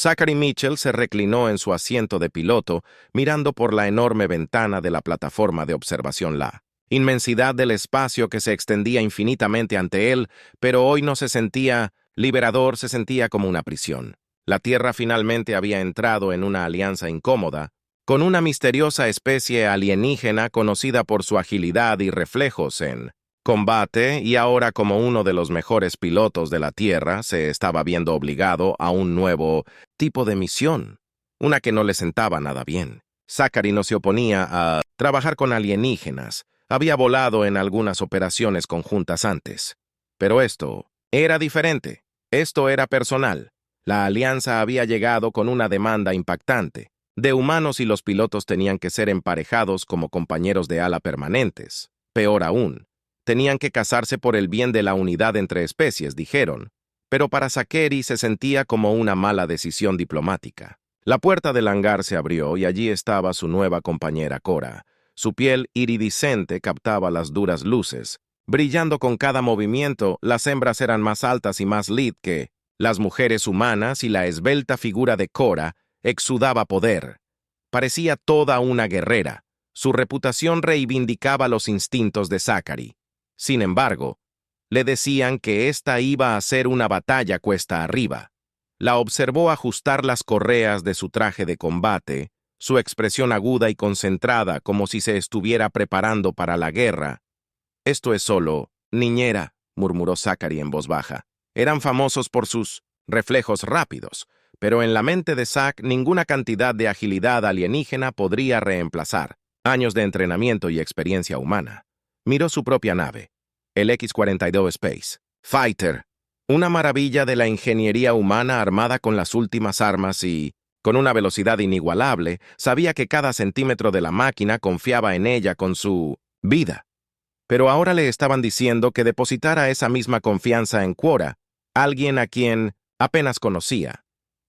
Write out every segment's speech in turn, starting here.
Zachary Mitchell se reclinó en su asiento de piloto, mirando por la enorme ventana de la plataforma de observación La inmensidad del espacio que se extendía infinitamente ante él, pero hoy no se sentía liberador, se sentía como una prisión. La Tierra finalmente había entrado en una alianza incómoda, con una misteriosa especie alienígena conocida por su agilidad y reflejos en combate, y ahora como uno de los mejores pilotos de la Tierra se estaba viendo obligado a un nuevo tipo de misión, una que no le sentaba nada bien. Zachary no se oponía a trabajar con alienígenas, había volado en algunas operaciones conjuntas antes. Pero esto era diferente, esto era personal. La alianza había llegado con una demanda impactante de humanos y los pilotos tenían que ser emparejados como compañeros de ala permanentes. Peor aún, tenían que casarse por el bien de la unidad entre especies, dijeron. Pero para Zachary se sentía como una mala decisión diplomática. La puerta del hangar se abrió y allí estaba su nueva compañera Cora. Su piel iridiscente captaba las duras luces. Brillando con cada movimiento, las hembras eran más altas y más lit que las mujeres humanas y la esbelta figura de Cora exudaba poder. Parecía toda una guerrera. Su reputación reivindicaba los instintos de Zachary. Sin embargo, le decían que esta iba a ser una batalla cuesta arriba. La observó ajustar las correas de su traje de combate, su expresión aguda y concentrada como si se estuviera preparando para la guerra. «Esto es solo niñera», murmuró Zachary en voz baja. Eran famosos por sus reflejos rápidos, pero en la mente de Zach ninguna cantidad de agilidad alienígena podría reemplazar años de entrenamiento y experiencia humana. Miró su propia nave, el X-42 Space Fighter, una maravilla de la ingeniería humana armada con las últimas armas y, con una velocidad inigualable, sabía que cada centímetro de la máquina confiaba en ella con su vida. Pero ahora le estaban diciendo que depositara esa misma confianza en Quora, alguien a quien apenas conocía.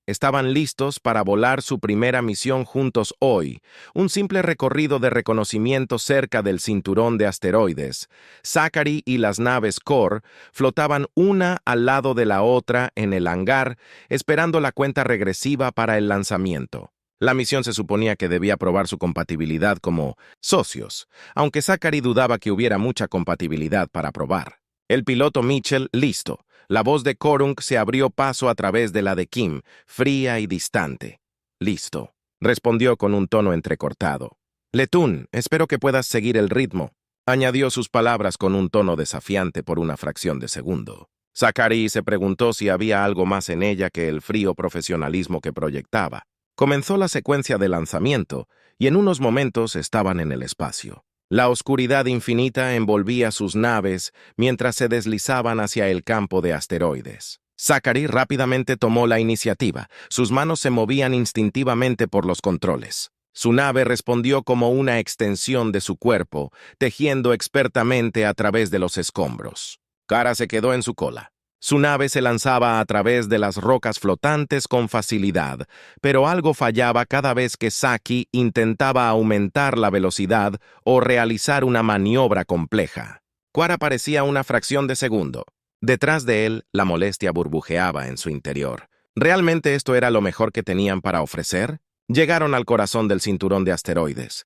Estaban listos para volar su primera misión juntos hoy, un simple recorrido de reconocimiento cerca del cinturón de asteroides. Zachary y las naves Core flotaban una al lado de la otra en el hangar, esperando la cuenta regresiva para el lanzamiento. La misión se suponía que debía probar su compatibilidad como socios, aunque Zachary dudaba que hubiera mucha compatibilidad para probar. El piloto Mitchell, listo. La voz de Korung se abrió paso a través de la de Kim, fría y distante. «Listo», respondió con un tono entrecortado. «Letún, espero que puedas seguir el ritmo», añadió sus palabras con un tono desafiante por una fracción de segundo. Zachary se preguntó si había algo más en ella que el frío profesionalismo que proyectaba. Comenzó la secuencia de lanzamiento, y en unos momentos estaban en el espacio. La oscuridad infinita envolvía sus naves mientras se deslizaban hacia el campo de asteroides. Zachary rápidamente tomó la iniciativa. Sus manos se movían instintivamente por los controles. Su nave respondió como una extensión de su cuerpo, tejiendo expertamente a través de los escombros. Kara se quedó en su cola. Su nave se lanzaba a través de las rocas flotantes con facilidad, pero algo fallaba cada vez que Zachary intentaba aumentar la velocidad o realizar una maniobra compleja. Quora parecía una fracción de segundo. Detrás de él, la molestia burbujeaba en su interior. ¿Realmente esto era lo mejor que tenían para ofrecer? Llegaron al corazón del cinturón de asteroides.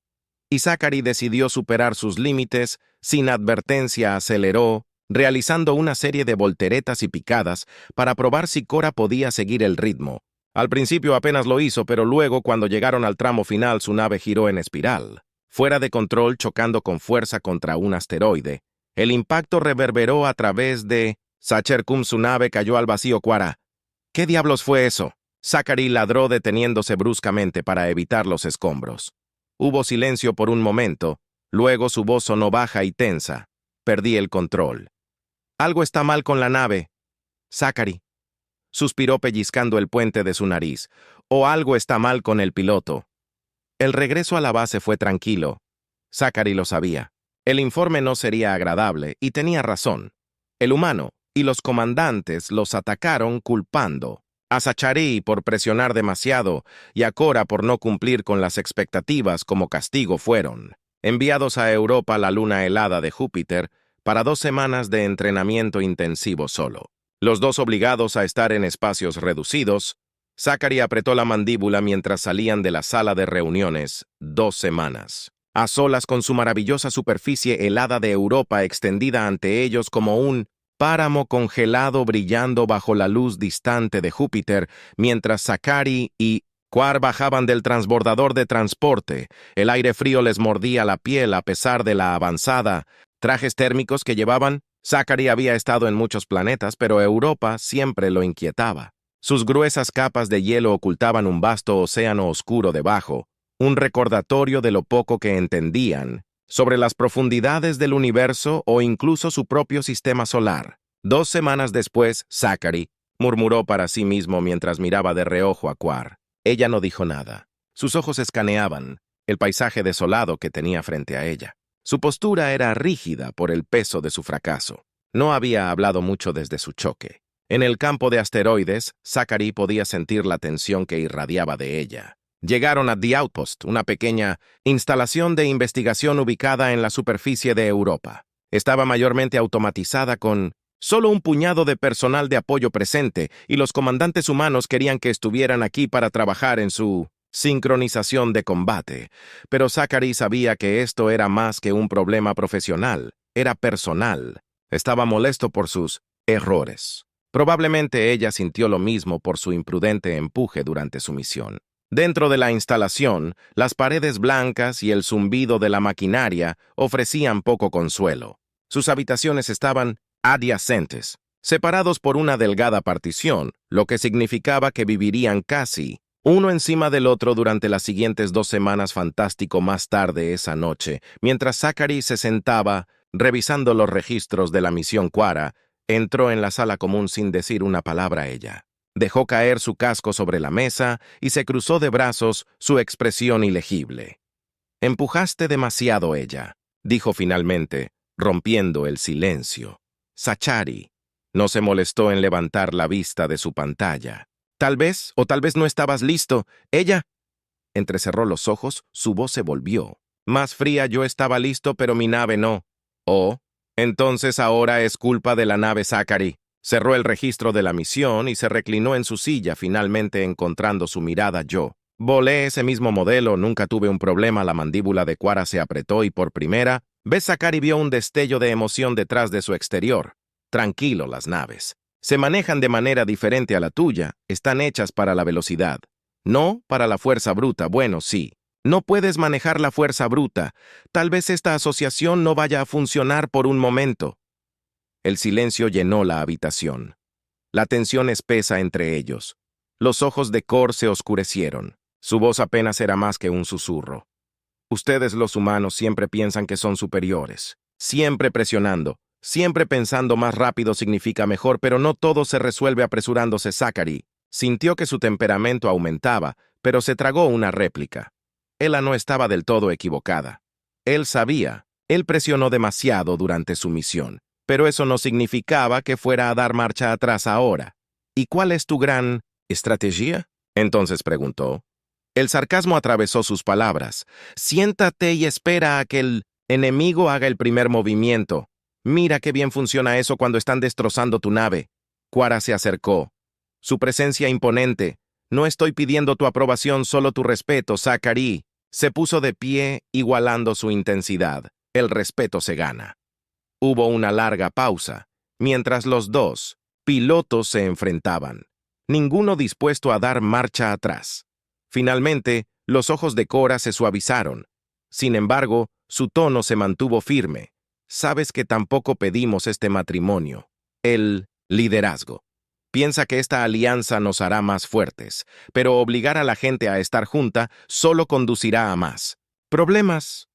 Y Zachary decidió superar sus límites, sin advertencia aceleró, realizando una serie de volteretas y picadas para probar si Cora podía seguir el ritmo. Al principio apenas lo hizo, pero luego, cuando llegaron al tramo final, su nave giró en espiral, fuera de control, chocando con fuerza contra un asteroide. El impacto reverberó a través de Sacher-cum, su nave cayó al vacío. Quora. ¿Qué diablos fue eso? Zachary ladró deteniéndose bruscamente para evitar los escombros. Hubo silencio por un momento, luego su voz sonó baja y tensa. Perdí el control. «Algo está mal con la nave, Zachary», suspiró pellizcando el puente de su nariz. «O algo está mal con el piloto». El regreso a la base fue tranquilo. Zachary lo sabía. El informe no sería agradable, y tenía razón. El humano y los comandantes los atacaron culpando a Zachary por presionar demasiado y a Cora por no cumplir con las expectativas. Como castigo fueron enviados a Europa, la luna helada de Júpiter, para 2 semanas de entrenamiento intensivo solo. Los dos obligados a estar en espacios reducidos, Zachary apretó la mandíbula mientras salían de la sala de reuniones 2 semanas. A solas con su maravillosa superficie helada de Europa extendida ante ellos como un páramo congelado brillando bajo la luz distante de Júpiter, mientras Zachary y Quar bajaban del transbordador de transporte. El aire frío les mordía la piel a pesar de la avanzada trajes térmicos que llevaban. Zachary había estado en muchos planetas, pero Europa siempre lo inquietaba. Sus gruesas capas de hielo ocultaban un vasto océano oscuro debajo, un recordatorio de lo poco que entendían sobre las profundidades del universo o incluso su propio sistema solar. 2 semanas después, Zachary murmuró para sí mismo mientras miraba de reojo a Quar. Ella no dijo nada. Sus ojos escaneaban el paisaje desolado que tenía frente a ella. Su postura era rígida por el peso de su fracaso. No había hablado mucho desde su choque. En el campo de asteroides, Zachary podía sentir la tensión que irradiaba de ella. Llegaron a The Outpost, una pequeña instalación de investigación ubicada en la superficie de Europa. Estaba mayormente automatizada con solo un puñado de personal de apoyo presente, y los comandantes humanos querían que estuvieran aquí para trabajar en su sincronización de combate. Pero Zachary sabía que esto era más que un problema profesional, era personal. Estaba molesto por sus errores. Probablemente ella sintió lo mismo por su imprudente empuje durante su misión. Dentro de la instalación, las paredes blancas y el zumbido de la maquinaria ofrecían poco consuelo. Sus habitaciones estaban adyacentes, separados por una delgada partición, lo que significaba que vivirían casi uno encima del otro durante las siguientes 2 semanas. Fantástico. Más tarde esa noche, mientras Zachary se sentaba revisando los registros de la misión Quara, entró en la sala común sin decir una palabra a ella. Dejó caer su casco sobre la mesa y se cruzó de brazos, su expresión ilegible. «Empujaste demasiado, ella», dijo finalmente, rompiendo el silencio. Zachary no se molestó en levantar la vista de su pantalla. «Tal vez, o tal vez no estabas listo. Ella...» Entrecerró los ojos, su voz se volvió más fría. «Yo estaba listo, pero mi nave no». «Oh, entonces ahora es culpa de la nave, Zachary». Cerró el registro de la misión y se reclinó en su silla, finalmente encontrando su mirada. «Yo volé ese mismo modelo, nunca tuve un problema». La mandíbula de Quara se apretó y por primera vez Zachary vio un destello de emoción detrás de su exterior. «Tranquilo, las naves se manejan de manera diferente a la tuya, están hechas para la velocidad, no para la fuerza bruta». «Bueno, sí, no puedes manejar la fuerza bruta. Tal vez esta asociación no vaya a funcionar por un momento». El silencio llenó la habitación. La tensión espesa entre ellos. Los ojos de Quar se oscurecieron. Su voz apenas era más que un susurro. «Ustedes los humanos siempre piensan que son superiores. Siempre presionando. Siempre pensando más rápido significa mejor, pero no todo se resuelve apresurándose». Zachary sintió que su temperamento aumentaba, pero se tragó una réplica. Ella no estaba del todo equivocada. Él sabía, él presionó demasiado durante su misión. Pero eso no significaba que fuera a dar marcha atrás ahora. «¿Y cuál es tu gran estrategia?», entonces preguntó. El sarcasmo atravesó sus palabras. «Siéntate y espera a que el enemigo haga el primer movimiento. Mira qué bien funciona eso cuando están destrozando tu nave». Quara se acercó. Su presencia imponente. «No estoy pidiendo tu aprobación, solo tu respeto, Zachary». Se puso de pie, igualando su intensidad. El respeto se gana. Hubo una larga pausa, mientras los dos pilotos se enfrentaban, ninguno dispuesto a dar marcha atrás. Finalmente, los ojos de Quara se suavizaron. Sin embargo, su tono se mantuvo firme. «Sabes que tampoco pedimos este matrimonio. El liderazgo. Piensa que esta alianza nos hará más fuertes, pero obligar a la gente a estar junta solo conducirá a más problemas».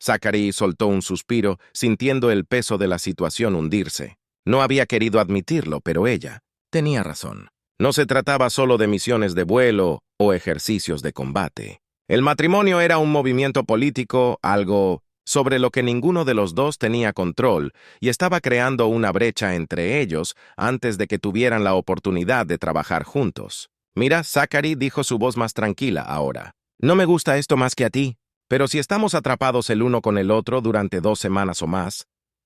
Zachary soltó un suspiro, sintiendo el peso de la situación hundirse. No había querido admitirlo, pero ella tenía razón. No se trataba solo de misiones de vuelo o ejercicios de combate. El matrimonio era un movimiento político, algo sobre lo que ninguno de los dos tenía control, y estaba creando una brecha entre ellos antes de que tuvieran la oportunidad de trabajar juntos. «Mira», Zachary dijo, su voz más tranquila ahora. «No me gusta esto más que a ti. Pero si estamos atrapados el uno con el otro durante 2 semanas o más,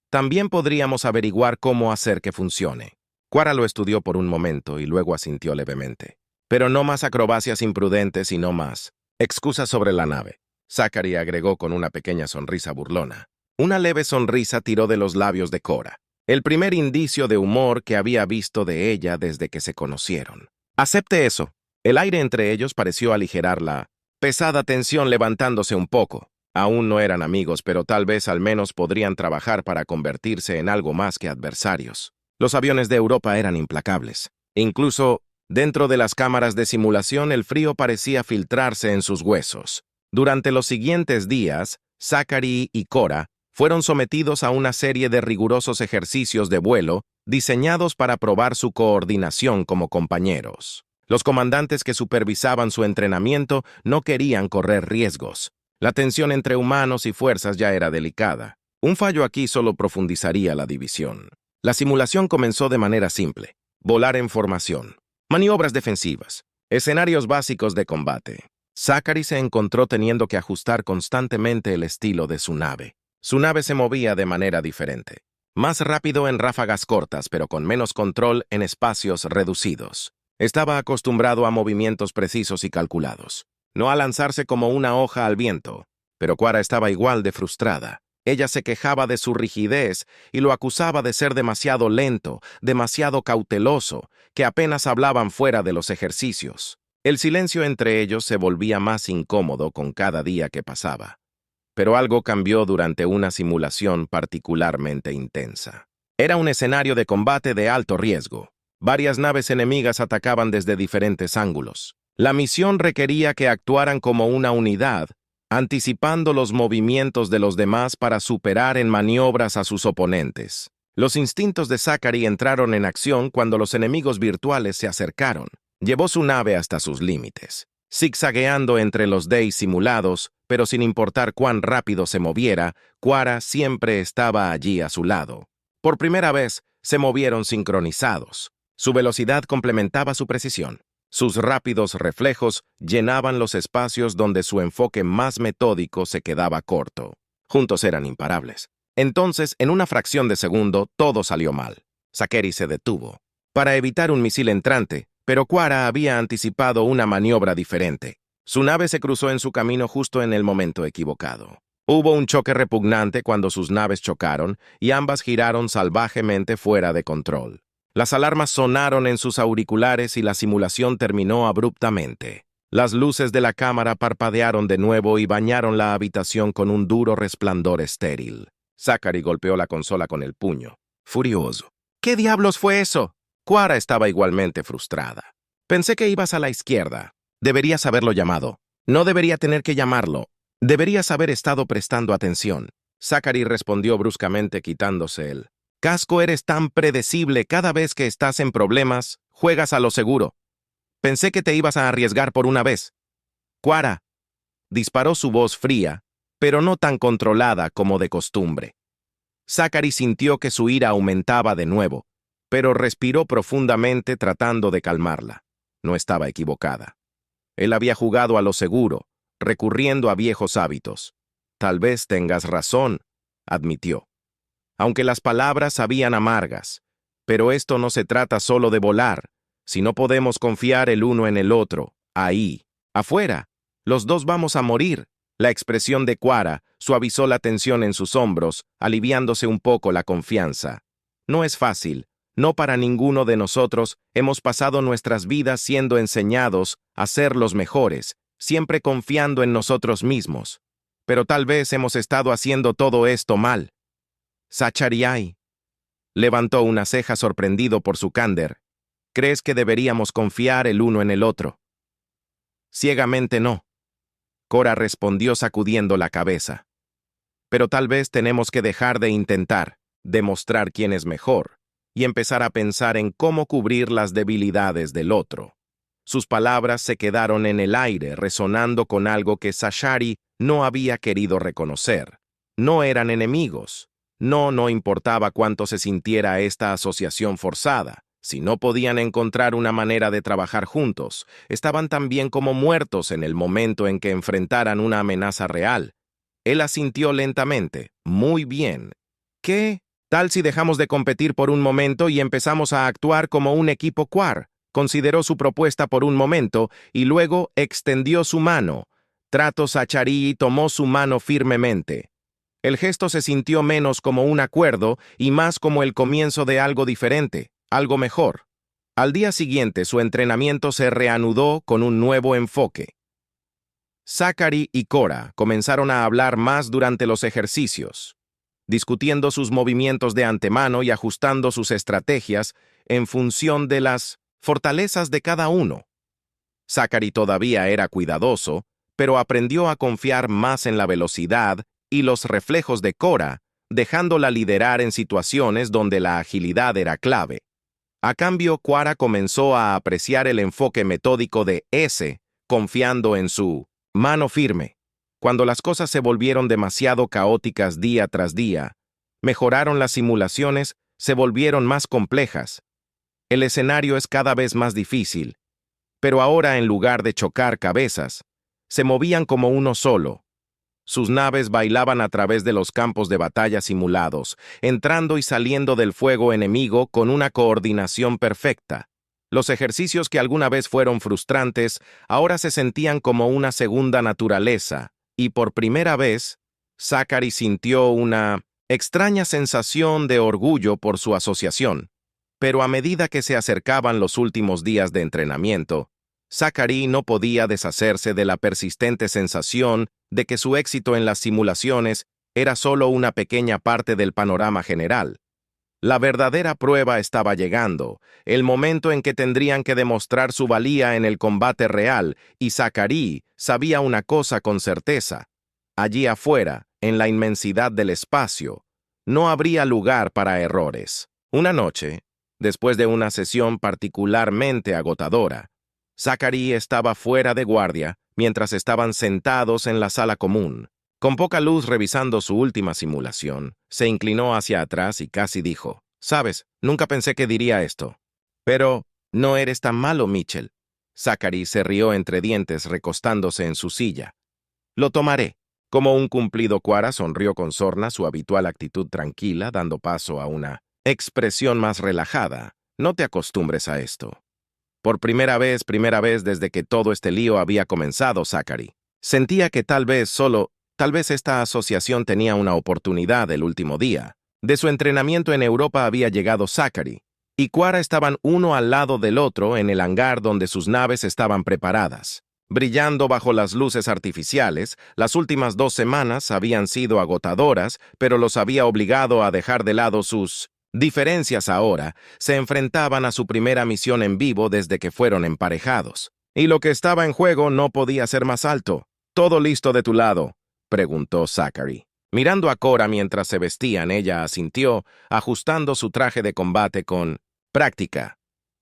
también podríamos averiguar cómo hacer que funcione». Quara lo estudió por un momento y luego asintió levemente. Pero no más acrobacias imprudentes y no más. Excusas sobre la nave. Zachary agregó con una pequeña sonrisa burlona. Una leve sonrisa tiró de los labios de Cora. El primer indicio de humor que había visto de ella desde que se conocieron. Acepte eso. El aire entre ellos pareció aligerar la pesada tensión, levantándose un poco. Aún no eran amigos, pero tal vez al menos podrían trabajar para convertirse en algo más que adversarios. Los aviones de Europa eran implacables. Incluso dentro de las cámaras de simulación, el frío parecía filtrarse en sus huesos. Durante los siguientes días, Zachary y Cora fueron sometidos a una serie de rigurosos ejercicios de vuelo diseñados para probar su coordinación como compañeros. Los comandantes que supervisaban su entrenamiento no querían correr riesgos. La tensión entre humanos y fuerzas ya era delicada. Un fallo aquí solo profundizaría la división. La simulación comenzó de manera simple. Volar en formación. Maniobras defensivas. Escenarios básicos de combate. Zachary se encontró teniendo que ajustar constantemente el estilo de su nave. Su nave se movía de manera diferente. Más rápido en ráfagas cortas, pero con menos control en espacios reducidos. Estaba acostumbrado a movimientos precisos y calculados. No a lanzarse como una hoja al viento. Pero Cora estaba igual de frustrada. Ella se quejaba de su rigidez y lo acusaba de ser demasiado lento, demasiado cauteloso, que apenas hablaban fuera de los ejercicios. El silencio entre ellos se volvía más incómodo con cada día que pasaba. Pero algo cambió durante una simulación particularmente intensa. Era un escenario de combate de alto riesgo. Varias naves enemigas atacaban desde diferentes ángulos. La misión requería que actuaran como una unidad, anticipando los movimientos de los demás para superar en maniobras a sus oponentes. Los instintos de Zachary entraron en acción cuando los enemigos virtuales se acercaron. Llevó su nave hasta sus límites, zigzagueando entre los Days simulados, pero sin importar cuán rápido se moviera, Cora siempre estaba allí a su lado. Por primera vez, se movieron sincronizados. Su velocidad complementaba su precisión. Sus rápidos reflejos llenaban los espacios donde su enfoque más metódico se quedaba corto. Juntos eran imparables. Entonces, en una fracción de segundo, todo salió mal. Zachary se detuvo para evitar un misil entrante, pero Cora había anticipado una maniobra diferente. Su nave se cruzó en su camino justo en el momento equivocado. Hubo un choque repugnante cuando sus naves chocaron y ambas giraron salvajemente fuera de control. Las alarmas sonaron en sus auriculares y la simulación terminó abruptamente. Las luces de la cámara parpadearon de nuevo y bañaron la habitación con un duro resplandor estéril. Zachary golpeó la consola con el puño, furioso. ¿Qué diablos fue eso? Cora estaba igualmente frustrada. Pensé que ibas a la izquierda. Deberías haberlo llamado. No debería tener que llamarlo. Deberías haber estado prestando atención. Zachary respondió bruscamente quitándose el casco. Eres tan predecible. Cada vez que estás en problemas, juegas a lo seguro. Pensé que te ibas a arriesgar por una vez. Cora, disparó su voz fría, pero no tan controlada como de costumbre. Zachary sintió que su ira aumentaba de nuevo, pero respiró profundamente tratando de calmarla. No estaba equivocada. Él había jugado a lo seguro, recurriendo a viejos hábitos. Tal vez tengas razón, admitió. Aunque las palabras sabían amargas. Pero esto no se trata solo de volar. Si no podemos confiar el uno en el otro, ahí, afuera, los dos vamos a morir. La expresión de Cora suavizó la tensión en sus hombros, aliviándose un poco la confianza. No es fácil. No para ninguno de nosotros. Hemos pasado nuestras vidas siendo enseñados a ser los mejores, siempre confiando en nosotros mismos. Pero tal vez hemos estado haciendo todo esto mal. Zachary levantó una ceja sorprendido por su candor. ¿Crees que deberíamos confiar el uno en el otro? Ciegamente no. Cora respondió sacudiendo la cabeza. Pero tal vez tenemos que dejar de intentar demostrar quién es mejor y empezar a pensar en cómo cubrir las debilidades del otro. Sus palabras se quedaron en el aire, resonando con algo que Zachary no había querido reconocer. No eran enemigos. No importaba cuánto se sintiera esta asociación forzada. Si no podían encontrar una manera de trabajar juntos, estaban tan bien como muertos en el momento en que enfrentaran una amenaza real. Él asintió lentamente. Muy bien. ¿Qué tal si dejamos de competir por un momento y empezamos a actuar como un equipo quar, Consideró su propuesta por un momento y luego extendió su mano. Trató Zachary y tomó su mano firmemente. El gesto se sintió menos como un acuerdo y más como el comienzo de algo diferente, algo mejor. Al día siguiente, su entrenamiento se reanudó con un nuevo enfoque. Zachary y Cora comenzaron a hablar más durante los ejercicios, discutiendo sus movimientos de antemano y ajustando sus estrategias en función de las fortalezas de cada uno. Zachary todavía era cuidadoso, pero aprendió a confiar más en la velocidad y los reflejos de Cora, dejándola liderar en situaciones donde la agilidad era clave. A cambio, Cora comenzó a apreciar el enfoque metódico de S, confiando en su mano firme. Cuando las cosas se volvieron demasiado caóticas día tras día, mejoraron las simulaciones, se volvieron más complejas. El escenario es cada vez más difícil, pero ahora en lugar de chocar cabezas, se movían como uno solo. Sus naves bailaban a través de los campos de batalla simulados, entrando y saliendo del fuego enemigo con una coordinación perfecta. Los ejercicios que alguna vez fueron frustrantes, ahora se sentían como una segunda naturaleza, y por primera vez, Zachary sintió una extraña sensación de orgullo por su asociación. Pero a medida que se acercaban los últimos días de entrenamiento, Zachary no podía deshacerse de la persistente sensación de que su éxito en las simulaciones era solo una pequeña parte del panorama general. La verdadera prueba estaba llegando, el momento en que tendrían que demostrar su valía en el combate real, y Zachary sabía una cosa con certeza. Allí afuera, en la inmensidad del espacio, no habría lugar para errores. Una noche, después de una sesión particularmente agotadora, Zachary estaba fuera de guardia mientras estaban sentados en la sala común. Con poca luz revisando su última simulación, se inclinó hacia atrás y casi dijo, «Sabes, nunca pensé que diría esto. Pero no eres tan malo, Mitchell». Zachary se rió entre dientes recostándose en su silla. «Lo tomaré». Como un cumplido, Cora sonrió con sorna, su habitual actitud tranquila, dando paso a una expresión más relajada. «No te acostumbres a esto». Por primera vez desde que todo este lío había comenzado, Zachary sentía que tal vez esta asociación tenía una oportunidad el último día. De su entrenamiento en Europa había llegado Zachary, y Cora estaban uno al lado del otro en el hangar donde sus naves estaban preparadas. Brillando bajo las luces artificiales, las últimas 2 semanas habían sido agotadoras, pero los había obligado a dejar de lado sus diferencias. Ahora se enfrentaban a su primera misión en vivo desde que fueron emparejados. Y lo que estaba en juego no podía ser más alto. «¿Todo listo de tu lado?», preguntó Zachary. Mirando a Cora mientras se vestían, ella asintió, ajustando su traje de combate con práctica.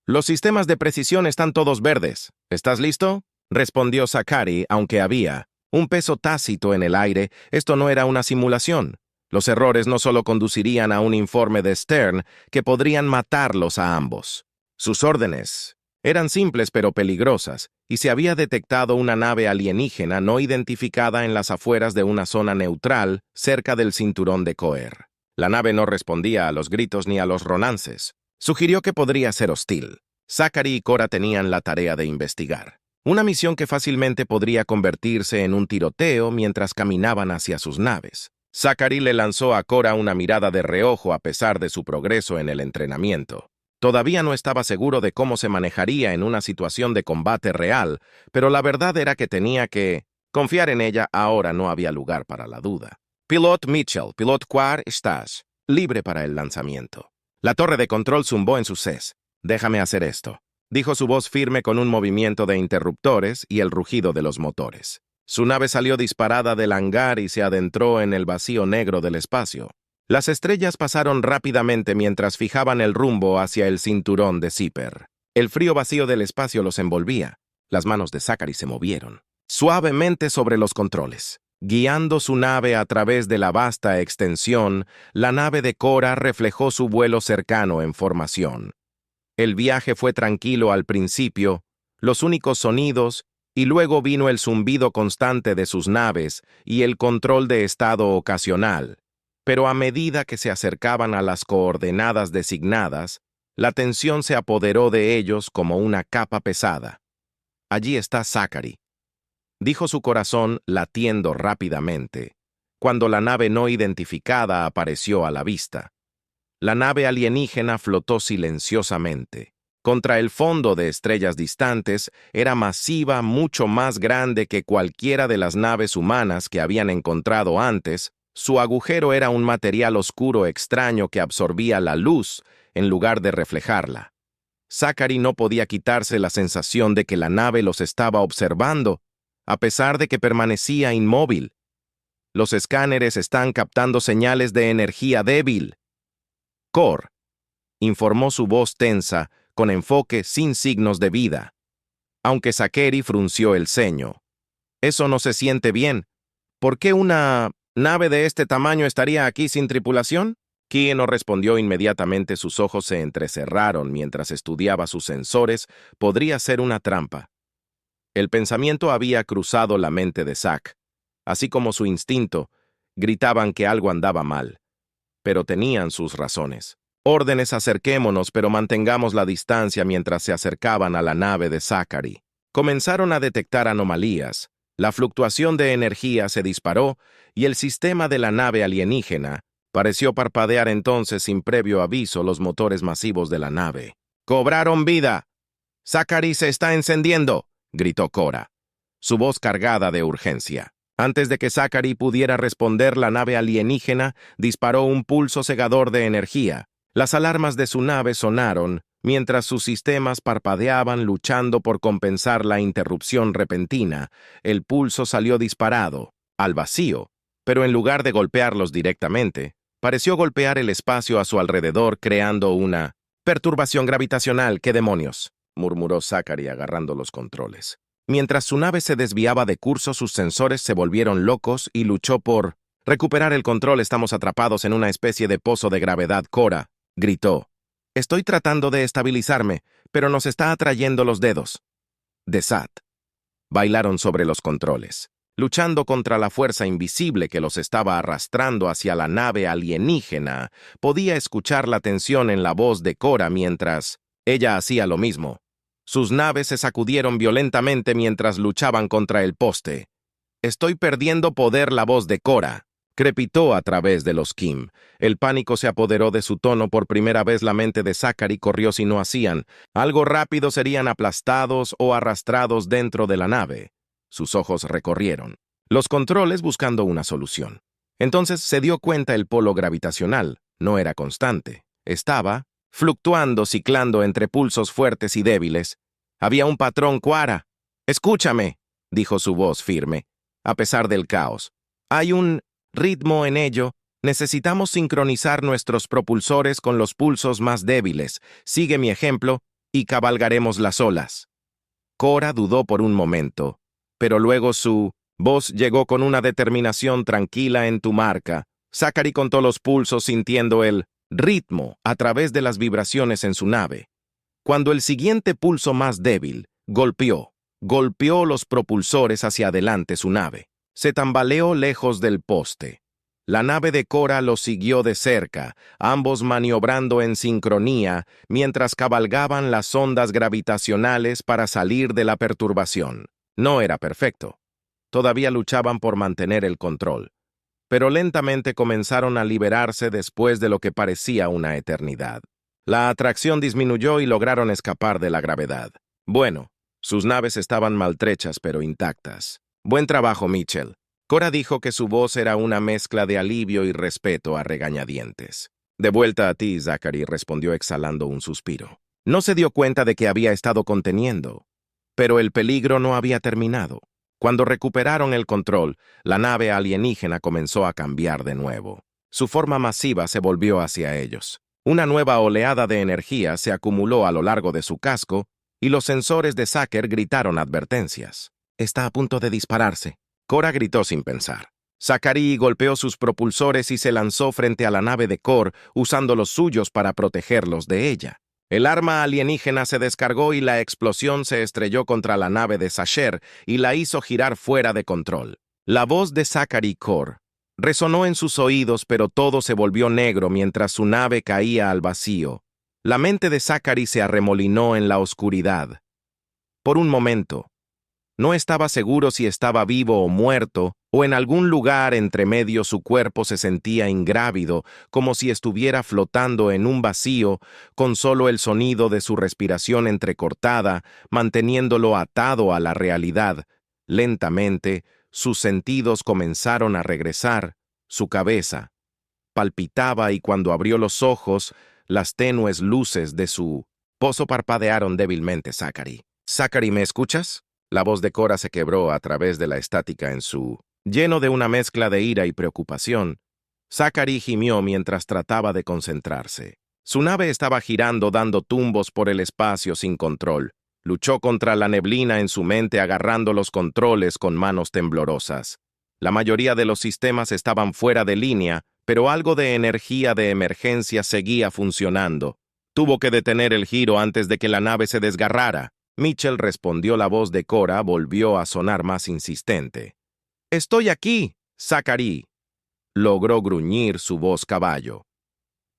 «Los sistemas de precisión están todos verdes. ¿Estás listo?», respondió Zachary, aunque había un peso tácito en el aire. Esto no era una simulación. Los errores no solo conducirían a un informe de Stern que podrían matarlos a ambos. Sus órdenes eran simples pero peligrosas, y se había detectado una nave alienígena no identificada en las afueras de una zona neutral cerca del cinturón de Coer. La nave no respondía a los gritos ni a los ronances. Sugirió que podría ser hostil. Zachary y Cora tenían la tarea de investigar. Una misión que fácilmente podría convertirse en un tiroteo mientras caminaban hacia sus naves. Zachary le lanzó a Cora una mirada de reojo a pesar de su progreso en el entrenamiento. Todavía no estaba seguro de cómo se manejaría en una situación de combate real, pero la verdad era que tenía que confiar en ella. Ahora no había lugar para la duda. «Pilot Mitchell, Pilot Quar, estás libre para el lanzamiento». La torre de control zumbó en su ces. «Déjame hacer esto», dijo su voz firme con un movimiento de interruptores y el rugido de los motores. Su nave salió disparada del hangar y se adentró en el vacío negro del espacio. Las estrellas pasaron rápidamente mientras fijaban el rumbo hacia el cinturón de Zipper. El frío vacío del espacio los envolvía. Las manos de Zachary se movieron suavemente sobre los controles. Guiando su nave a través de la vasta extensión, la nave de Cora reflejó su vuelo cercano en formación. El viaje fue tranquilo al principio, los únicos sonidos, y luego vino el zumbido constante de sus naves y el control de estado ocasional. Pero a medida que se acercaban a las coordenadas designadas, La tensión se apoderó de ellos como una capa pesada. Allí está Zachary, dijo su corazón latiendo rápidamente, cuando la nave no identificada apareció a la vista. La nave alienígena flotó silenciosamente. Contra el fondo de estrellas distantes, era masiva, mucho más grande que cualquiera de las naves humanas que habían encontrado antes. Su agujero era un material oscuro extraño que absorbía la luz en lugar de reflejarla. Zachary no podía quitarse la sensación de que la nave los estaba observando, a pesar de que permanecía inmóvil. Los escáneres están captando señales de energía débil. Kor, informó su voz tensa, con enfoque sin signos de vida. Aunque Zachary frunció el ceño. Eso no se siente bien. ¿Por qué una nave de este tamaño estaría aquí sin tripulación? Kie no respondió inmediatamente, sus ojos se entrecerraron mientras estudiaba sus sensores. Podría ser una trampa. El pensamiento había cruzado la mente de Zack, así como su instinto. Gritaban que algo andaba mal, pero tenían sus razones. Órdenes: acerquémonos, pero mantengamos la distancia. Mientras se acercaban a la nave de Zachary, comenzaron a detectar anomalías. La fluctuación de energía se disparó y el sistema de la nave alienígena pareció parpadear. Entonces, sin previo aviso, los motores masivos de la nave cobraron vida. «Zachary se está encendiendo», gritó Cora, su voz cargada de urgencia. Antes de que Zachary pudiera responder, la nave alienígena disparó un pulso cegador de energía. Las alarmas de su nave sonaron, mientras sus sistemas parpadeaban, luchando por compensar la interrupción repentina. El pulso salió disparado, al vacío, pero en lugar de golpearlos directamente, pareció golpear el espacio a su alrededor, creando una perturbación gravitacional. «¿Qué demonios?», murmuró Zachary agarrando los controles. Mientras su nave se desviaba de curso, sus sensores se volvieron locos y luchó por recuperar el control. «Estamos atrapados en una especie de pozo de gravedad», Cora gritó. «Estoy tratando de estabilizarme, pero nos está atrayendo los dedos». Desat bailaron sobre los controles, luchando contra la fuerza invisible que los estaba arrastrando hacia la nave alienígena. Podía escuchar la tensión en la voz de Cora mientras ella hacía lo mismo. Sus naves se sacudieron violentamente mientras luchaban contra el poste. «Estoy perdiendo poder», la voz de Cora crepitó a través de los Kim. El pánico se apoderó de su tono. Por primera vez la mente de Zachary corrió. Si no hacían algo rápido, serían aplastados o arrastrados dentro de la nave. Sus ojos recorrieron los controles buscando una solución. Entonces se dio cuenta: el polo gravitacional no era constante. Estaba fluctuando, ciclando entre pulsos fuertes y débiles. Había un patrón. «Cora, escúchame», dijo su voz firme, a pesar del caos. «Hay un ritmo en ello. Necesitamos sincronizar nuestros propulsores con los pulsos más débiles. Sigue mi ejemplo y cabalgaremos las olas». Cora dudó por un momento, pero luego su voz llegó con una determinación tranquila: «En tu marca». Zachary contó los pulsos, sintiendo el ritmo a través de las vibraciones en su nave. Cuando el siguiente pulso más débil golpeó los propulsores hacia adelante, su nave se tambaleó lejos del poste. La nave de Cora lo siguió de cerca, ambos maniobrando en sincronía mientras cabalgaban las ondas gravitacionales para salir de la perturbación. No era perfecto. Todavía luchaban por mantener el control, pero lentamente comenzaron a liberarse después de lo que parecía una eternidad. La atracción disminuyó y lograron escapar de la gravedad. Bueno, sus naves estaban maltrechas pero intactas. «Buen trabajo, Mitchell». Cora dijo que su voz era una mezcla de alivio y respeto a regañadientes. «De vuelta a ti», Zachary respondió exhalando un suspiro. No se dio cuenta de que había estado conteniendo, pero el peligro no había terminado. Cuando recuperaron el control, la nave alienígena comenzó a cambiar de nuevo. Su forma masiva se volvió hacia ellos. Una nueva oleada de energía se acumuló a lo largo de su casco y los sensores de Zachary gritaron advertencias. «Está a punto de dispararse», Cora gritó sin pensar. Zachary golpeó sus propulsores y se lanzó frente a la nave de Kor, usando los suyos para protegerlos de ella. El arma alienígena se descargó y la explosión se estrelló contra la nave de Sacher y la hizo girar fuera de control. La voz de Zachary Kor resonó en sus oídos, pero todo se volvió negro mientras su nave caía al vacío. La mente de Zachary se arremolinó en la oscuridad. Por un momento, no estaba seguro si estaba vivo o muerto, o en algún lugar entre medio su cuerpo se sentía ingrávido, como si estuviera flotando en un vacío, con solo el sonido de su respiración entrecortada, manteniéndolo atado a la realidad. Lentamente, sus sentidos comenzaron a regresar. Su cabeza palpitaba y cuando abrió los ojos, las tenues luces de su pozo parpadearon débilmente. Zachary. Zachary, ¿me escuchas? La voz de Cora se quebró a través de la estática en su... Lleno de una mezcla de ira y preocupación, Zachary gimió mientras trataba de concentrarse. Su nave estaba girando dando tumbos por el espacio sin control. Luchó contra la neblina en su mente agarrando los controles con manos temblorosas. La mayoría de los sistemas estaban fuera de línea, pero algo de energía de emergencia seguía funcionando. Tuvo que detener el giro antes de que la nave se desgarrara. Mitchell respondió. La voz de Cora volvió a sonar más insistente. «Estoy aquí, Zachary», logró gruñir su voz caballo.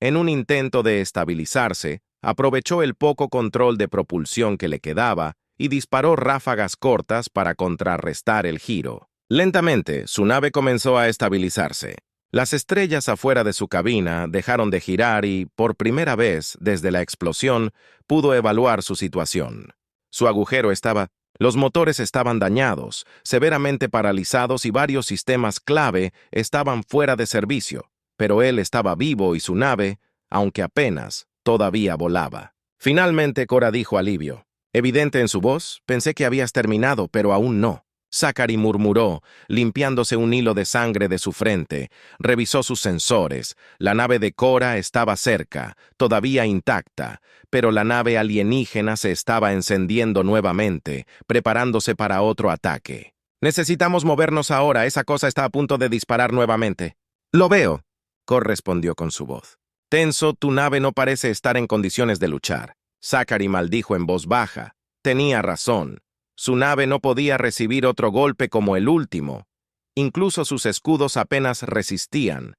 En un intento de estabilizarse, aprovechó el poco control de propulsión que le quedaba y disparó ráfagas cortas para contrarrestar el giro. Lentamente, su nave comenzó a estabilizarse. Las estrellas afuera de su cabina dejaron de girar y, por primera vez desde la explosión, pudo evaluar su situación. Su agujero estaba... Los motores estaban dañados, severamente paralizados y varios sistemas clave estaban fuera de servicio, pero él estaba vivo y su nave, aunque apenas, todavía volaba. Finalmente Cora dijo alivio. Evidente en su voz, pensé que habías terminado, pero aún no. Zachary murmuró, limpiándose un hilo de sangre de su frente. Revisó sus sensores. La nave de Cora estaba cerca, todavía intacta, pero la nave alienígena se estaba encendiendo nuevamente, preparándose para otro ataque. «Necesitamos movernos ahora, esa cosa está a punto de disparar nuevamente». «Lo veo», correspondió con su voz. «Tenso, tu nave no parece estar en condiciones de luchar». Zachary maldijo en voz baja. Tenía razón. Su nave no podía recibir otro golpe como el último. Incluso sus escudos apenas resistían,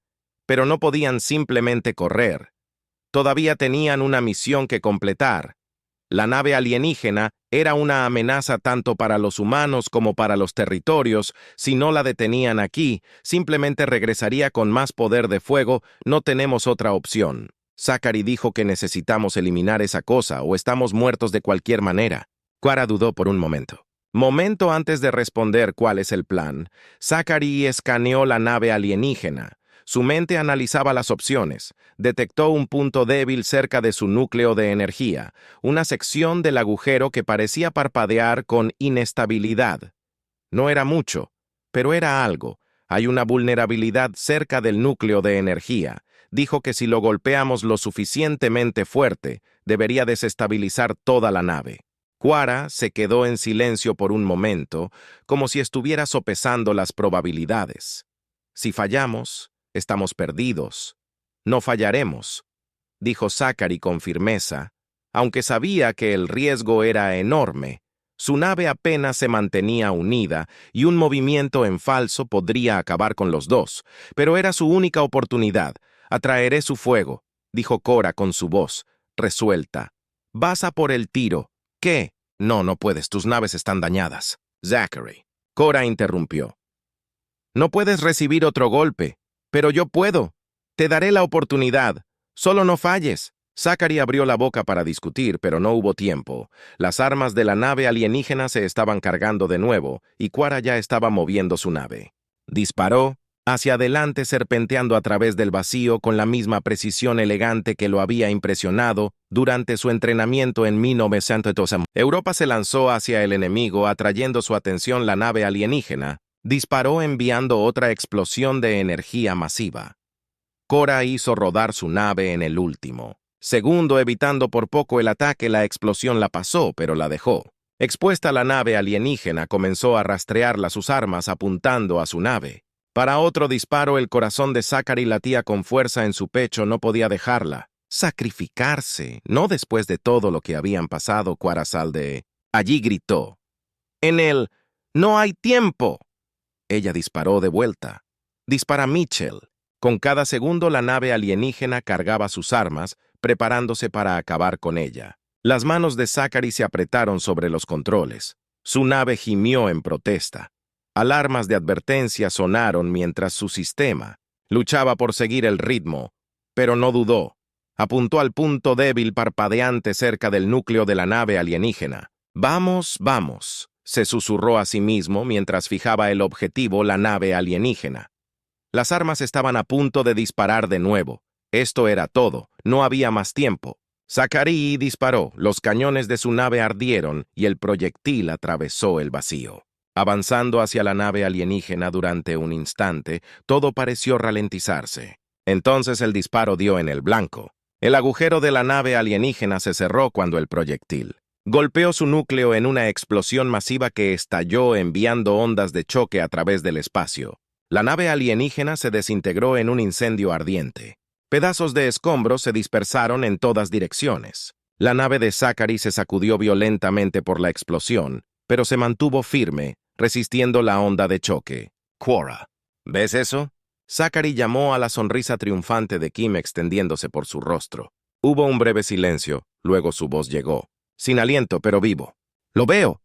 pero no podían simplemente correr. Todavía tenían una misión que completar. La nave alienígena era una amenaza tanto para los humanos como para los territorios. Si no la detenían aquí, simplemente regresaría con más poder de fuego. No tenemos otra opción. Zachary dijo que necesitamos eliminar esa cosa o estamos muertos de cualquier manera. Cora dudó por un momento. Momento antes de responder cuál es el plan, Zachary escaneó la nave alienígena. Su mente analizaba las opciones. Detectó un punto débil cerca de su núcleo de energía, una sección del agujero que parecía parpadear con inestabilidad. No era mucho, pero era algo. Hay una vulnerabilidad cerca del núcleo de energía. Dijo que si lo golpeamos lo suficientemente fuerte, debería desestabilizar toda la nave. Cora se quedó en silencio por un momento, como si estuviera sopesando las probabilidades. Si fallamos, estamos perdidos. No fallaremos, dijo Zachary con firmeza, aunque sabía que el riesgo era enorme. Su nave apenas se mantenía unida y un movimiento en falso podría acabar con los dos, pero era su única oportunidad. Atraeré su fuego, dijo Cora con su voz, resuelta. Vas a por el tiro. ¿Qué? No, no puedes, tus naves están dañadas. Zachary. Cora interrumpió. No puedes recibir otro golpe, pero yo puedo. Te daré la oportunidad. Solo no falles. Zachary abrió la boca para discutir, pero no hubo tiempo. Las armas de la nave alienígena se estaban cargando de nuevo, y Cora ya estaba moviendo su nave. Disparó hacia adelante serpenteando a través del vacío con la misma precisión elegante que lo había impresionado durante su entrenamiento en 1912. Europa se lanzó hacia el enemigo atrayendo su atención la nave alienígena. Disparó enviando otra explosión de energía masiva. Cora hizo rodar su nave en el último segundo, evitando por poco el ataque. La explosión la pasó, pero la dejó. Expuesta la nave alienígena comenzó a rastrearla sus armas apuntando a su nave. Para otro disparo, el corazón de Zachary latía con fuerza en su pecho. No podía dejarla. Sacrificarse, no después de todo lo que habían pasado. Cora sal de allí, gritó. En él, no hay tiempo. Ella disparó de vuelta. Dispara Mitchell. Con cada segundo la nave alienígena cargaba sus armas, preparándose para acabar con ella. Las manos de Zachary se apretaron sobre los controles. Su nave gimió en protesta. Alarmas de advertencia sonaron mientras su sistema luchaba por seguir el ritmo, pero no dudó. Apuntó al punto débil parpadeante cerca del núcleo de la nave alienígena. «Vamos, vamos», se susurró a sí mismo mientras fijaba el objetivo, la nave alienígena. Las armas estaban a punto de disparar de nuevo. Esto era todo, no había más tiempo. Zachary disparó, los cañones de su nave ardieron y el proyectil atravesó el vacío. Avanzando hacia la nave alienígena durante un instante, todo pareció ralentizarse. Entonces el disparo dio en el blanco. El agujero de la nave alienígena se cerró cuando el proyectil golpeó su núcleo en una explosión masiva que estalló enviando ondas de choque a través del espacio. La nave alienígena se desintegró en un incendio ardiente. Pedazos de escombros se dispersaron en todas direcciones. La nave de Zachary se sacudió violentamente por la explosión, pero se mantuvo firme, resistiendo la onda de choque. «Quora, ¿ves eso?». Zachary llamó a la sonrisa triunfante de Kim extendiéndose por su rostro. Hubo un breve silencio, luego su voz llegó. Sin aliento, pero vivo. «Lo veo».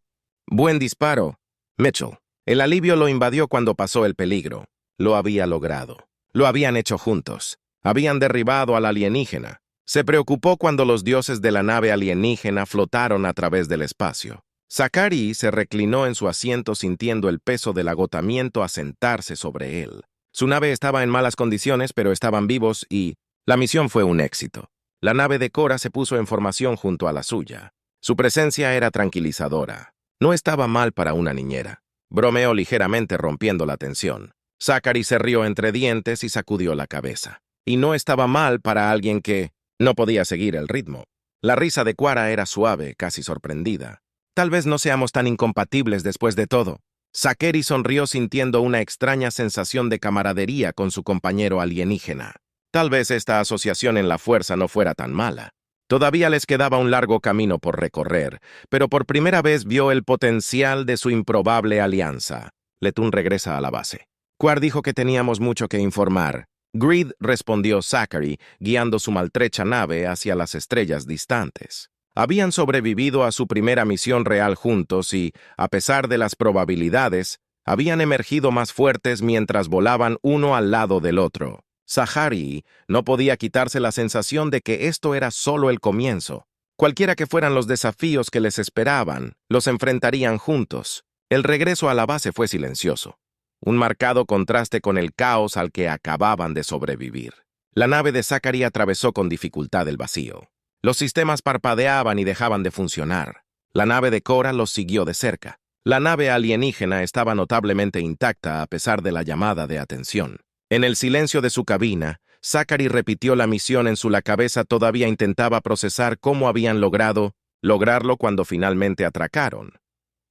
«Buen disparo, Mitchell». El alivio lo invadió cuando pasó el peligro. Lo había logrado. Lo habían hecho juntos. Habían derribado al alienígena. Se preocupó cuando los dioses de la nave alienígena flotaron a través del espacio. Zachary se reclinó en su asiento sintiendo el peso del agotamiento asentarse sobre él. Su nave estaba en malas condiciones, pero estaban vivos y la misión fue un éxito. La nave de Cora se puso en formación junto a la suya. Su presencia era tranquilizadora. No estaba mal para una niñera. Bromeó ligeramente rompiendo la tensión. Zachary se rió entre dientes y sacudió la cabeza. Y no estaba mal para alguien que no podía seguir el ritmo. La risa de Quara era suave, casi sorprendida. «Tal vez no seamos tan incompatibles después de todo». Zachary sonrió sintiendo una extraña sensación de camaradería con su compañero alienígena. Tal vez esta asociación en la fuerza no fuera tan mala. Todavía les quedaba un largo camino por recorrer, pero por primera vez vio el potencial de su improbable alianza. Letún regresa a la base. Quar dijo que teníamos mucho que informar. Greed, respondió Zachary, guiando su maltrecha nave hacia las estrellas distantes. Habían sobrevivido a su primera misión real juntos y, a pesar de las probabilidades, habían emergido más fuertes mientras volaban uno al lado del otro. Zachary no podía quitarse la sensación de que esto era solo el comienzo. Cualquiera que fueran los desafíos que les esperaban, los enfrentarían juntos. El regreso a la base fue silencioso. Un marcado contraste con el caos al que acababan de sobrevivir. La nave de Zachary atravesó con dificultad el vacío. Los sistemas parpadeaban y dejaban de funcionar. La nave de Cora los siguió de cerca. La nave alienígena estaba notablemente intacta a pesar de la llamada de atención. En el silencio de su cabina, Zachary repitió la misión en la cabeza. Todavía intentaba procesar cómo habían lograrlo cuando finalmente atracaron.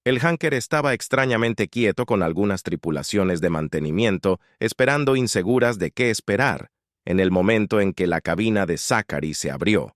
El Hanker estaba extrañamente quieto con algunas tripulaciones de mantenimiento, esperando inseguras de qué esperar, en el momento en que la cabina de Zachary se abrió.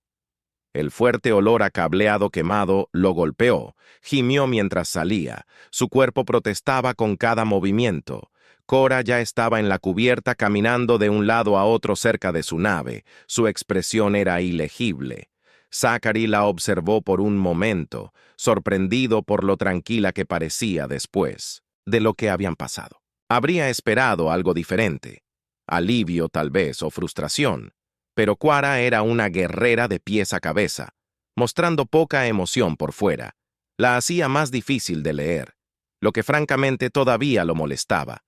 El fuerte olor a cableado quemado lo golpeó, gimió mientras salía. Su cuerpo protestaba con cada movimiento. Cora ya estaba en la cubierta caminando de un lado a otro cerca de su nave. Su expresión era ilegible. Zachary la observó por un momento, sorprendido por lo tranquila que parecía después de lo que habían pasado. Habría esperado algo diferente. Alivio tal vez o frustración. Pero Quara era una guerrera de pies a cabeza, mostrando poca emoción por fuera. La hacía más difícil de leer, lo que francamente todavía lo molestaba.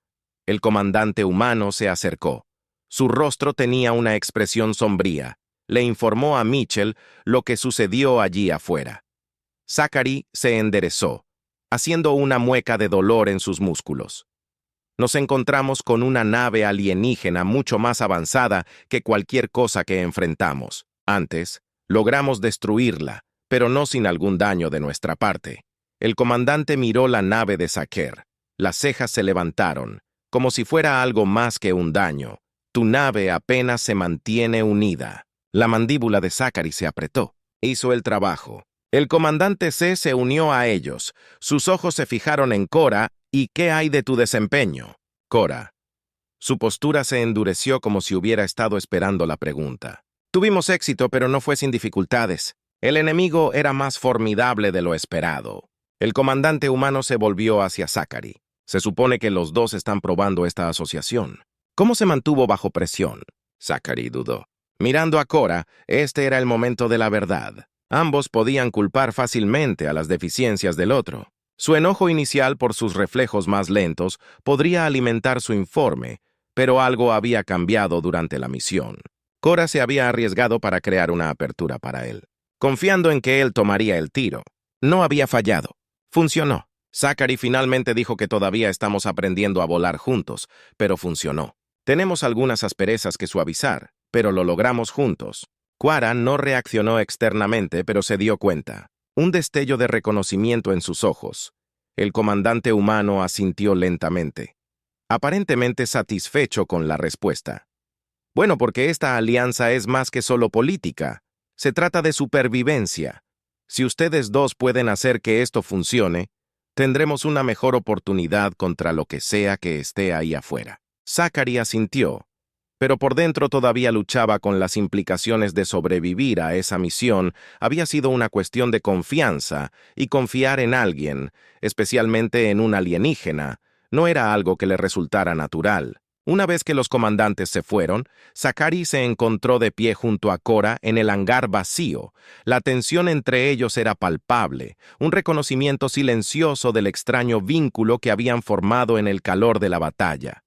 El comandante humano se acercó. Su rostro tenía una expresión sombría. Le informó a Mitchell lo que sucedió allí afuera. Zachary se enderezó, haciendo una mueca de dolor en sus músculos. Nos encontramos con una nave alienígena mucho más avanzada que cualquier cosa que enfrentamos. Antes, logramos destruirla, pero no sin algún daño de nuestra parte. El comandante miró la nave de Zachary. Las cejas se levantaron, como si fuera algo más que un daño. Tu nave apenas se mantiene unida. La mandíbula de Zachary se apretó. Hizo el trabajo. El comandante C se unió a ellos. Sus ojos se fijaron en Cora. ¿Y qué hay de tu desempeño, Cora? Su postura se endureció como si hubiera estado esperando la pregunta. Tuvimos éxito, pero no fue sin dificultades. El enemigo era más formidable de lo esperado. El comandante humano se volvió hacia Zachary. Se supone que los dos están probando esta asociación. ¿Cómo se mantuvo bajo presión? Zachary dudó. Mirando a Cora, este era el momento de la verdad. Ambos podían culpar fácilmente a las deficiencias del otro. Su enojo inicial por sus reflejos más lentos podría alimentar su informe, pero algo había cambiado durante la misión. Cora se había arriesgado para crear una apertura para él, confiando en que él tomaría el tiro. No había fallado. Funcionó. Zachary finalmente dijo que todavía estamos aprendiendo a volar juntos, pero funcionó. Tenemos algunas asperezas que suavizar, pero lo logramos juntos. Quara no reaccionó externamente, pero se dio cuenta. Un destello de reconocimiento en sus ojos. El comandante humano asintió lentamente, aparentemente satisfecho con la respuesta. Bueno, porque esta alianza es más que solo política. Se trata de supervivencia. Si ustedes dos pueden hacer que esto funcione, tendremos una mejor oportunidad contra lo que sea que esté ahí afuera. Zachary asintió, pero por dentro todavía luchaba con las implicaciones de sobrevivir a esa misión. Había sido una cuestión de confianza, y confiar en alguien, especialmente en un alienígena, no era algo que le resultara natural. Una vez que los comandantes se fueron, Zachary se encontró de pie junto a Cora en el hangar vacío. La tensión entre ellos era palpable, un reconocimiento silencioso del extraño vínculo que habían formado en el calor de la batalla.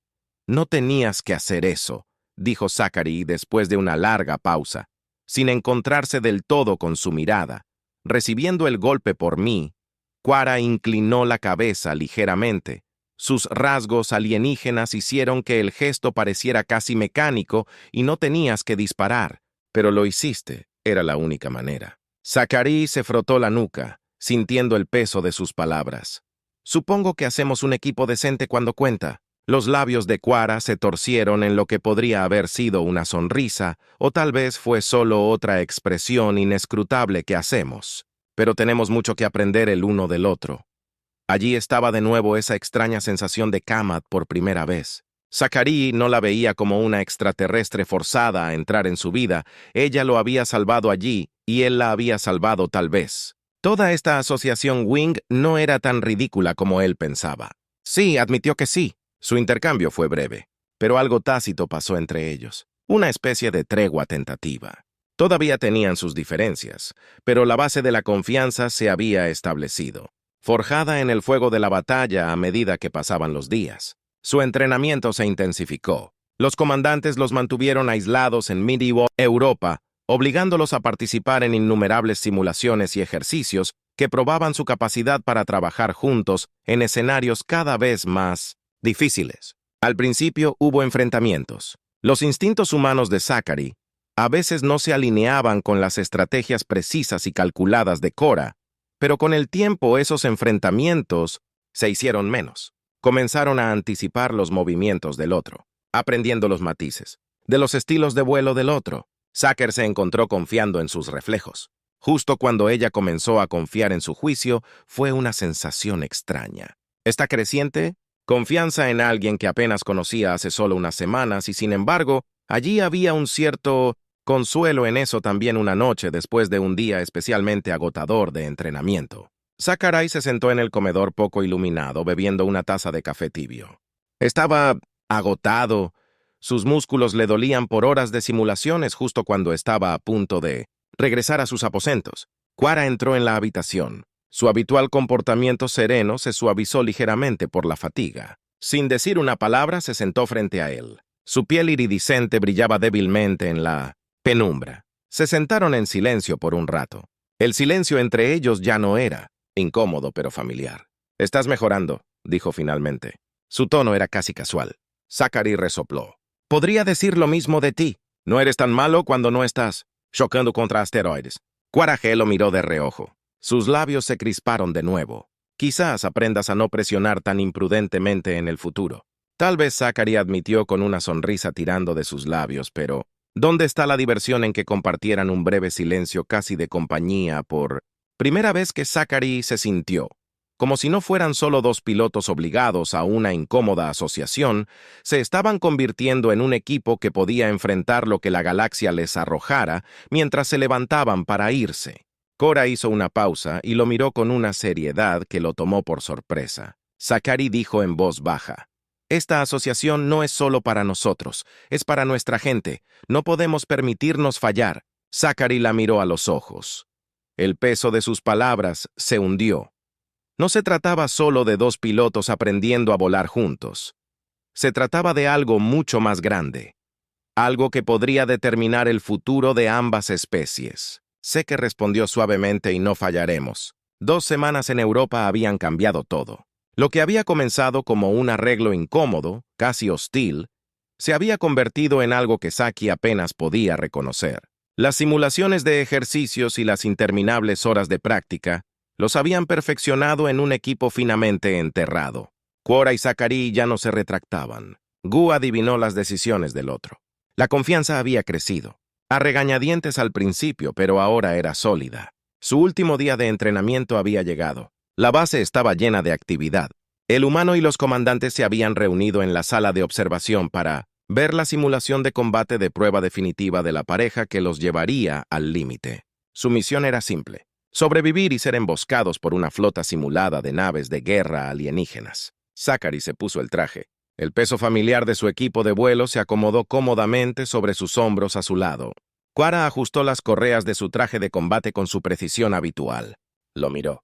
«No tenías que hacer eso», dijo Zachary después de una larga pausa, sin encontrarse del todo con su mirada. Recibiendo el golpe por mí, Quara inclinó la cabeza ligeramente. Sus rasgos alienígenas hicieron que el gesto pareciera casi mecánico y no tenías que disparar, pero lo hiciste, era la única manera. Zachary se frotó la nuca, sintiendo el peso de sus palabras. Supongo que hacemos un equipo decente cuando cuenta. Los labios de Quara se torcieron en lo que podría haber sido una sonrisa, o tal vez fue solo otra expresión inescrutable que hacemos. Pero tenemos mucho que aprender el uno del otro. Allí estaba de nuevo esa extraña sensación de Kamat por primera vez. Zachary no la veía como una extraterrestre forzada a entrar en su vida. Ella lo había salvado allí, y él la había salvado tal vez. Toda esta asociación Wing no era tan ridícula como él pensaba. Sí, admitió que sí. Su intercambio fue breve, pero algo tácito pasó entre ellos. Una especie de tregua tentativa. Todavía tenían sus diferencias, pero la base de la confianza se había establecido, forjada en el fuego de la batalla a medida que pasaban los días. Su entrenamiento se intensificó. Los comandantes los mantuvieron aislados en Medieval Europa, obligándolos a participar en innumerables simulaciones y ejercicios que probaban su capacidad para trabajar juntos en escenarios cada vez más difíciles. Al principio hubo enfrentamientos. Los instintos humanos de Zachary a veces no se alineaban con las estrategias precisas y calculadas de Cora, pero con el tiempo esos enfrentamientos se hicieron menos. Comenzaron a anticipar los movimientos del otro, aprendiendo los matices, de los estilos de vuelo del otro. Zachary se encontró confiando en sus reflejos. Justo cuando ella comenzó a confiar en su juicio, fue una sensación extraña. Esta creciente confianza en alguien que apenas conocía hace solo unas semanas, y sin embargo, allí había un cierto consuelo en eso también una noche después de un día especialmente agotador de entrenamiento. Zachary se sentó en el comedor poco iluminado, bebiendo una taza de café tibio. Estaba agotado. Sus músculos le dolían por horas de simulaciones justo cuando estaba a punto de regresar a sus aposentos. Quara entró en la habitación. Su habitual comportamiento sereno se suavizó ligeramente por la fatiga. Sin decir una palabra, se sentó frente a él. Su piel iridiscente brillaba débilmente en la penumbra. Se sentaron en silencio por un rato. El silencio entre ellos ya no era incómodo, pero familiar. «Estás mejorando», dijo finalmente. Su tono era casi casual. Zachary resopló. «Podría decir lo mismo de ti. No eres tan malo cuando no estás chocando contra asteroides». Quara lo miró de reojo. Sus labios se crisparon de nuevo. «Quizás aprendas a no presionar tan imprudentemente en el futuro». Tal vez Zachary admitió con una sonrisa tirando de sus labios, pero ¿dónde está la diversión en que compartieran un breve silencio casi de compañía por primera vez que Zachary se sintió Como si no fueran solo dos pilotos obligados a una incómoda asociación, se estaban convirtiendo en un equipo que podía enfrentar lo que la galaxia les arrojara mientras se levantaban para irse. Cora hizo una pausa y lo miró con una seriedad que lo tomó por sorpresa. Zachary dijo en voz baja: «Esta asociación no es solo para nosotros, es para nuestra gente. No podemos permitirnos fallar». Zachary la miró a los ojos. El peso de sus palabras se hundió. No se trataba solo de dos pilotos aprendiendo a volar juntos. Se trataba de algo mucho más grande. Algo que podría determinar el futuro de ambas especies. Sé que respondió suavemente y no fallaremos. 2 semanas en Europa habían cambiado todo. Lo que había comenzado como un arreglo incómodo, casi hostil, se había convertido en algo que Saki apenas podía reconocer. Las simulaciones de ejercicios y las interminables horas de práctica los habían perfeccionado en un equipo finamente enterrado. Quora y Zachary ya no se retractaban. Gu adivinó las decisiones del otro. La confianza había crecido. A regañadientes al principio, pero ahora era sólida. Su último día de entrenamiento había llegado. La base estaba llena de actividad. El humano y los comandantes se habían reunido en la sala de observación para ver la simulación de combate de prueba definitiva de la pareja que los llevaría al límite. Su misión era simple: sobrevivir y ser emboscados por una flota simulada de naves de guerra alienígenas. Zachary se puso el traje. El peso familiar de su equipo de vuelo se acomodó cómodamente sobre sus hombros a su lado. Quora ajustó las correas de su traje de combate con su precisión habitual. Lo miró.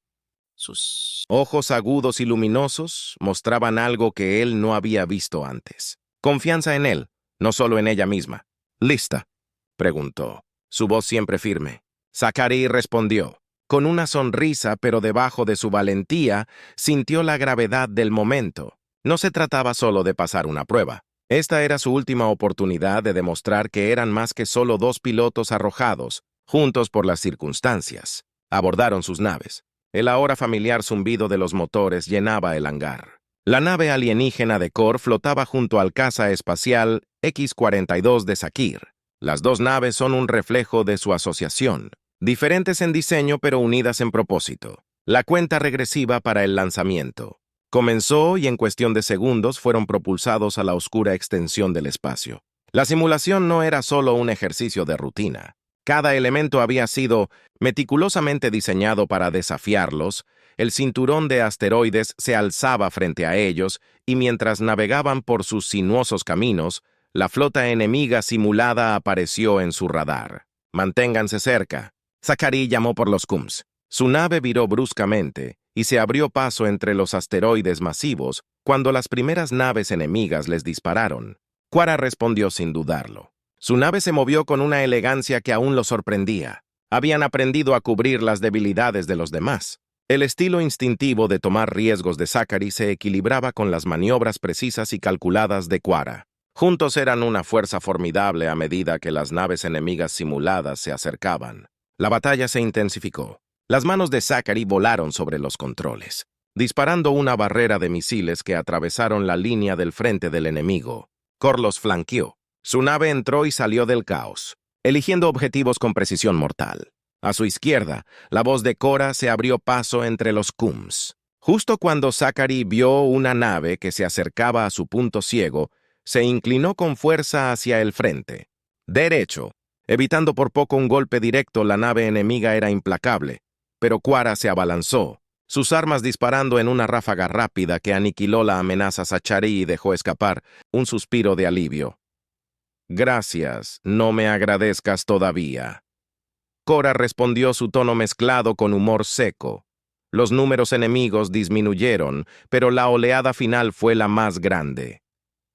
Sus ojos agudos y luminosos mostraban algo que él no había visto antes. Confianza en él, no solo en ella misma. «¿Lista?», preguntó, su voz siempre firme. Zachary respondió. Con una sonrisa, pero debajo de su valentía, sintió la gravedad del momento. No se trataba solo de pasar una prueba. Esta era su última oportunidad de demostrar que eran más que solo dos pilotos arrojados, juntos por las circunstancias. Abordaron sus naves. El ahora familiar zumbido de los motores llenaba el hangar. La nave alienígena de Kor flotaba junto al caza espacial X-42 de Zakir. Las dos naves son un reflejo de su asociación, diferentes en diseño pero unidas en propósito. La cuenta regresiva para el lanzamiento comenzó y en cuestión de segundos fueron propulsados a la oscura extensión del espacio. La simulación no era solo un ejercicio de rutina. Cada elemento había sido meticulosamente diseñado para desafiarlos. El cinturón de asteroides se alzaba frente a ellos y mientras navegaban por sus sinuosos caminos, la flota enemiga simulada apareció en su radar. «Manténganse cerca». Zachary llamó por los Cums. Su nave viró bruscamente y se abrió paso entre los asteroides masivos cuando las primeras naves enemigas les dispararon. Quora respondió sin dudarlo. Su nave se movió con una elegancia que aún lo sorprendía. Habían aprendido a cubrir las debilidades de los demás. El estilo instintivo de tomar riesgos de Zachary se equilibraba con las maniobras precisas y calculadas de Quora. Juntos eran una fuerza formidable a medida que las naves enemigas simuladas se acercaban. La batalla se intensificó. Las manos de Zachary volaron sobre los controles, disparando una barrera de misiles que atravesaron la línea del frente del enemigo. Kor los flanqueó. Su nave entró y salió del caos, eligiendo objetivos con precisión mortal. A su izquierda, la voz de Quora se abrió paso entre los Cums. Justo cuando Zachary vio una nave que se acercaba a su punto ciego, se inclinó con fuerza hacia el frente. Derecho. Evitando por poco un golpe directo, la nave enemiga era implacable, pero Quora se abalanzó, sus armas disparando en una ráfaga rápida que aniquiló la amenaza Zachary y dejó escapar un suspiro de alivio. «Gracias, no me agradezcas todavía». Quora respondió, su tono mezclado con humor seco. Los números enemigos disminuyeron, pero la oleada final fue la más grande.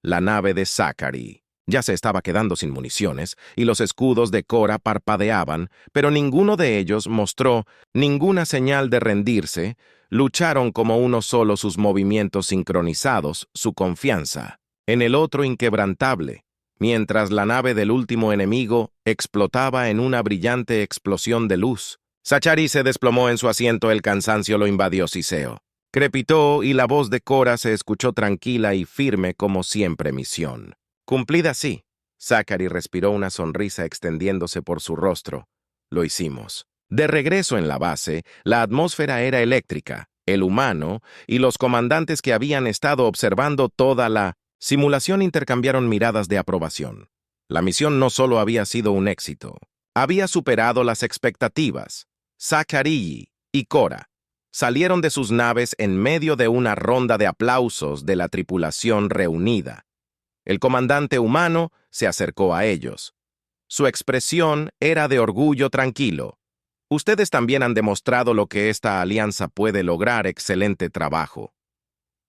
La nave de Zachary ya se estaba quedando sin municiones y los escudos de Quora parpadeaban, pero ninguno de ellos mostró ninguna señal de rendirse. Lucharon como uno solo, sus movimientos sincronizados, su confianza en el otro inquebrantable, mientras la nave del último enemigo explotaba en una brillante explosión de luz. Zachary se desplomó en su asiento, el cansancio lo invadió siseo. Crepitó y la voz de Quora se escuchó tranquila y firme como siempre. Misión cumplida, sí. Zachary respiró, una sonrisa extendiéndose por su rostro. Lo hicimos. De regreso en la base, la atmósfera era eléctrica. el humano y los comandantes que habían estado observando toda la simulación intercambiaron miradas de aprobación. La misión no solo había sido un éxito, había superado las expectativas. Zachary y Cora salieron de sus naves en medio de una ronda de aplausos de la tripulación reunida. El comandante humano se acercó a ellos. Su expresión era de orgullo tranquilo. Ustedes también han demostrado lo que esta alianza puede lograr. Excelente trabajo.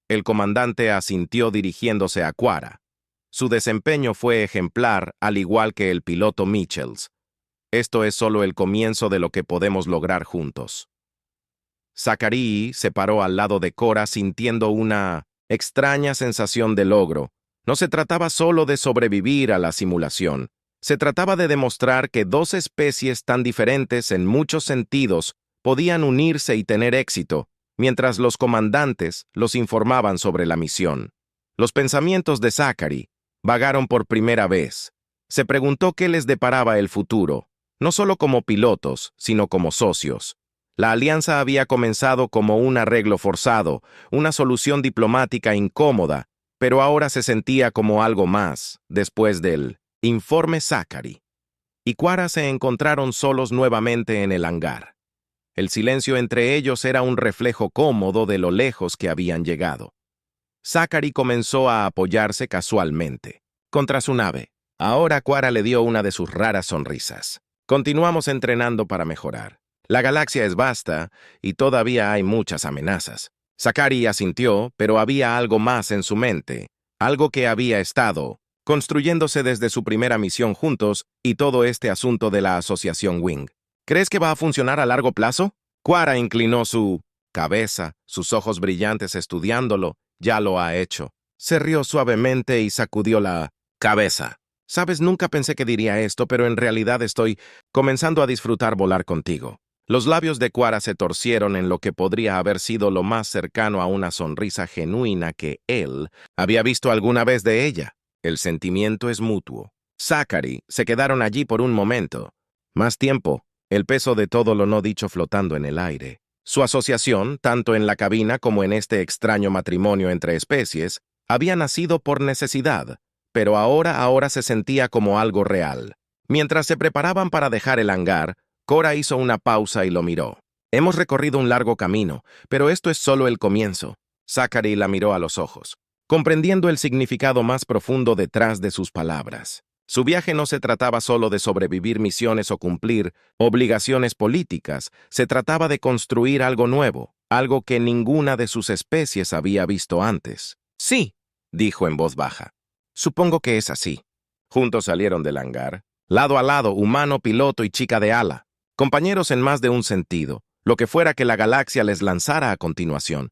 El comandante asintió dirigiéndose a Quara. Su desempeño fue ejemplar, al igual que el piloto Mitchells. Esto es solo el comienzo de lo que podemos lograr juntos. Zachary se paró al lado de Cora sintiendo una extraña sensación de logro. No se trataba solo de sobrevivir a la simulación. Se trataba de demostrar que dos especies tan diferentes en muchos sentidos podían unirse y tener éxito, mientras los comandantes los informaban sobre la misión. Los pensamientos de Zachary vagaron por primera vez. Se preguntó qué les deparaba el futuro, no solo como pilotos, sino como socios. La alianza había comenzado como un arreglo forzado, una solución diplomática incómoda, pero ahora se sentía como algo más, después del informe Zachary. Y Quara se encontraron solos nuevamente en el hangar. El silencio entre ellos era un reflejo cómodo de lo lejos que habían llegado. Zachary comenzó a apoyarse casualmente contra su nave. Ahora Quara le dio una de sus raras sonrisas. Continuamos entrenando para mejorar. La galaxia es vasta y todavía hay muchas amenazas. Zachary asintió, pero había algo más en su mente, algo que había estado construyéndose desde su primera misión juntos y todo este asunto de la asociación Wing. ¿Crees que va a funcionar a largo plazo? Quara inclinó su cabeza, sus ojos brillantes estudiándolo. Ya lo ha hecho. Se rió suavemente y sacudió la cabeza. Sabes, nunca pensé que diría esto, pero en realidad estoy comenzando a disfrutar volar contigo. Los labios de Quara se torcieron en lo que podría haber sido lo más cercano a una sonrisa genuina que él había visto alguna vez de ella. El sentimiento es mutuo. Zachary se quedaron allí por un momento. Más tiempo, el peso de todo lo no dicho flotando en el aire. Su asociación, tanto en la cabina como en este extraño matrimonio entre especies, había nacido por necesidad, pero ahora se sentía como algo real. Mientras se preparaban para dejar el hangar, Cora hizo una pausa y lo miró. Hemos recorrido un largo camino, pero esto es solo el comienzo. Zachary la miró a los ojos, comprendiendo el significado más profundo detrás de sus palabras. Su viaje no se trataba solo de sobrevivir misiones o cumplir obligaciones políticas, se trataba de construir algo nuevo, algo que ninguna de sus especies había visto antes. Sí, dijo en voz baja. Supongo que es así. Juntos salieron del hangar, lado a lado, humano, piloto y chica de ala. Compañeros en más de un sentido, lo que fuera que la galaxia les lanzara a continuación.